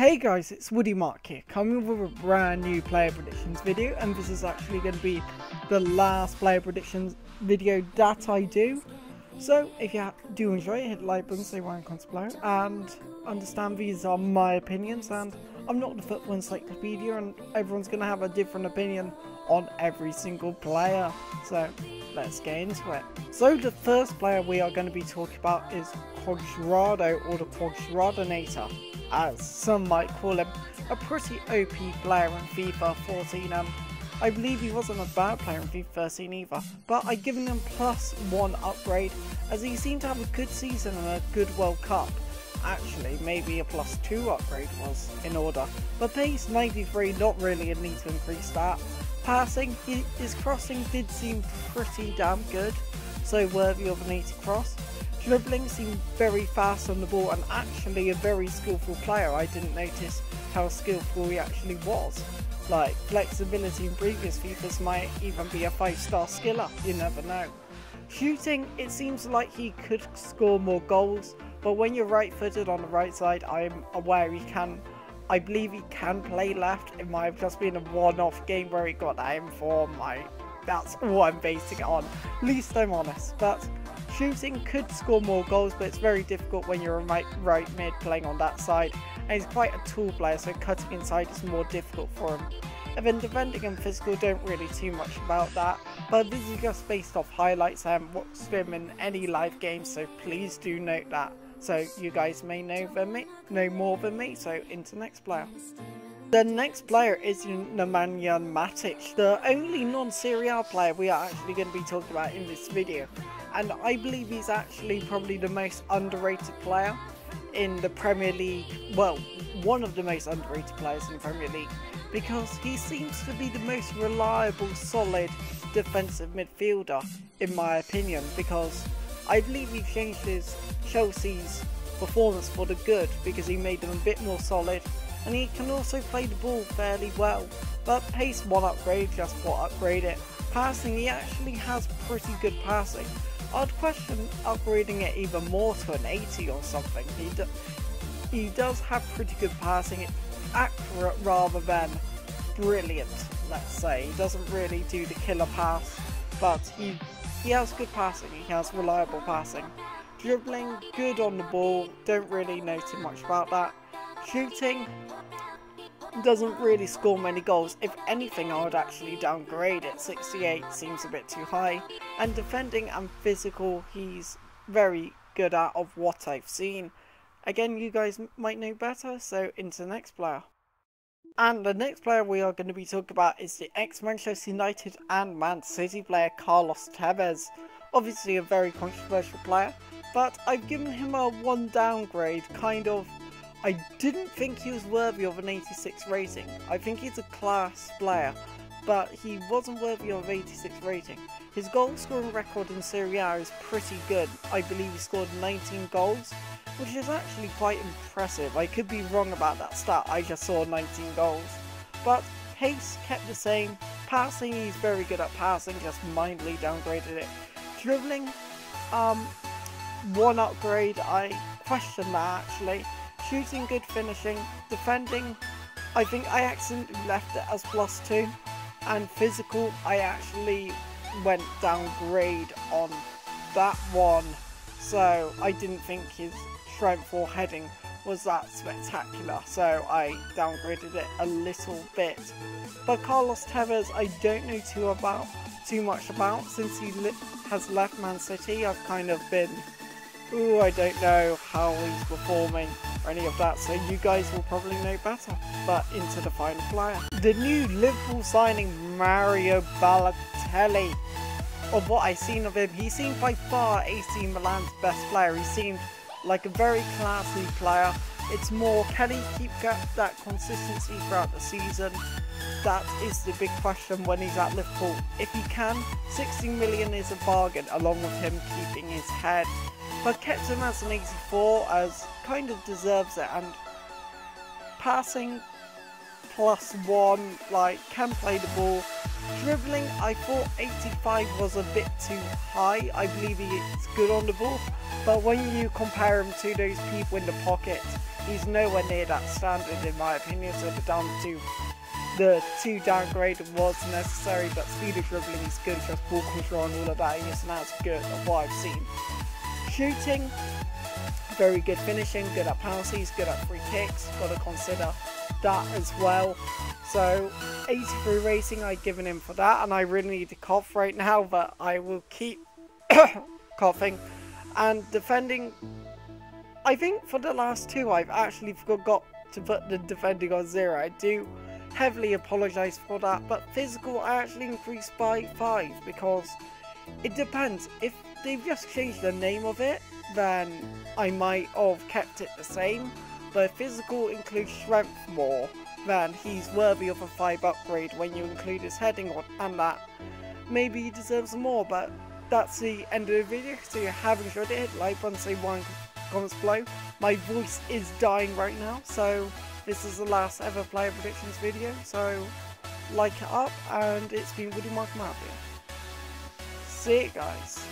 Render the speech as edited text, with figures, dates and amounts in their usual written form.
Hey guys, it's Woody Mark here, coming with a brand new player predictions video, and this is actually going to be the last player predictions video that I do. So if you do enjoy it, hit the like button, say why I'm contemplating, and understand these are my opinions, and I'm not the football encyclopedia, and everyone's going to have a different opinion on every single player. So let's get into it. So the first player we are going to be talking about is Quadrado, or the Quadradinator, as some might call him. A pretty OP player in FIFA 14, and I believe he wasn't a bad player in FIFA 13 either, but I've given him +1 upgrade as he seemed to have a good season and a good World Cup. Actually, maybe a +2 upgrade was in order, but pace 93, not really a need to increase that. Passing, his crossing did seem pretty damn good, so worthy of an 80 cross. Dribbling seemed very fast on the ball and actually a very skillful player. I didn't notice how skillful he actually was. Like, flexibility in previous FIFAs might even be a 5-star skiller, you never know. Shooting, it seems like he could score more goals, but when you're right-footed on the right side, I'm aware I believe he can play left. It might have just been a one-off game where he got that in form. That's all I'm basing it on, least I'm honest. But shooting could score more goals, but it's very difficult when you're a right mid playing on that side, and he's quite a tall player, so cutting inside is more difficult for him. And then defending and physical, don't really too much about that, but this is just based off highlights. I haven't watched him in any live games, so please do note that, so you guys may know more than me. So into next player. The next player is Nemanja Matic, the only non-Serie A player we are actually going to be talking about in this video. And I believe he's actually probably the most underrated player in the Premier League. Well, one of the most underrated players in the Premier League, because he seems to be the most reliable, solid defensive midfielder, in my opinion, because I believe he changed Chelsea's performance for the good, because he made them a bit more solid, and he can also play the ball fairly well. But pace 1 upgrade, just what upgrade it. Passing, he actually has pretty good passing. I'd question upgrading it even more to an 80 or something. He does have pretty good passing. It's accurate rather than brilliant, let's say. He doesn't really do the killer pass, but he has good passing. He has reliable passing. Dribbling, good on the ball. Don't really know too much about that. Shooting, doesn't really score many goals. If anything, I would actually downgrade it. 68 seems a bit too high. And defending and physical, he's very good at, of what I've seen. Again, you guys might know better, so into the next player. And the next player we are going to be talking about is the ex-Manchester United and Man City player Carlos Tevez. Obviously a very controversial player, but I've given him a 1 downgrade, kind of. I didn't think he was worthy of an 86 rating. I think he's a class player, but he wasn't worthy of 86 rating. His goal scoring record in Serie A is pretty good. I believe he scored 19 goals, which is actually quite impressive. I could be wrong about that stat, I just saw 19 goals. But pace kept the same. Passing, he's very good at passing, just mildly downgraded it. Dribbling, 1 upgrade, I question that actually. Shooting, good finishing. Defending, I think I accidentally left it as +2. And physical, I actually went downgrade on that one. So I didn't think his strength or heading was that spectacular, so I downgraded it a little bit. But Carlos Tevez, I don't know too much about since he has left Man City. I've kind of been, I don't know how he's performing or any of that, so you guys will probably know better. But into the final player. The new Liverpool signing, Mario Balotelli. Of what I've seen of him, he seemed by far AC Milan's best player. He seemed like a very classy player. It's more, can he keep that consistency throughout the season? That is the big question when he's at Liverpool. If he can, 60 million is a bargain, along with him keeping his head. But kept him as an 84, as kind of deserves it. And passing, +1, like, can play the ball. Dribbling, I thought 85 was a bit too high. I believe he's good on the ball, but when you compare him to those people in the pocket, he's nowhere near that standard in my opinion, so the two downgrade was necessary, but speed of dribbling is good, just ball control and all of that, yes, and that's good of what I've seen. Shooting, very good finishing, good at penalties, good at free kicks, got to consider that as well. So 83 rating I've given him for that, and I really need to cough right now, but I will keep coughing. And defending, I think for the last two I've actually forgot to put the defending on 0. I do heavily apologise for that, but physical I actually increased by 5 because it depends. If they've just changed the name of it, then I might have kept it the same, but if physical includes strength more, then he's worthy of a 5 upgrade when you include his heading on, and that maybe he deserves more. But that's the end of the video. So if you have enjoyed it, hit like button, say one comments below. My voice is dying right now, so this is the last ever player predictions video, so like it up, and it's been Woody Mark Mafia. See you guys.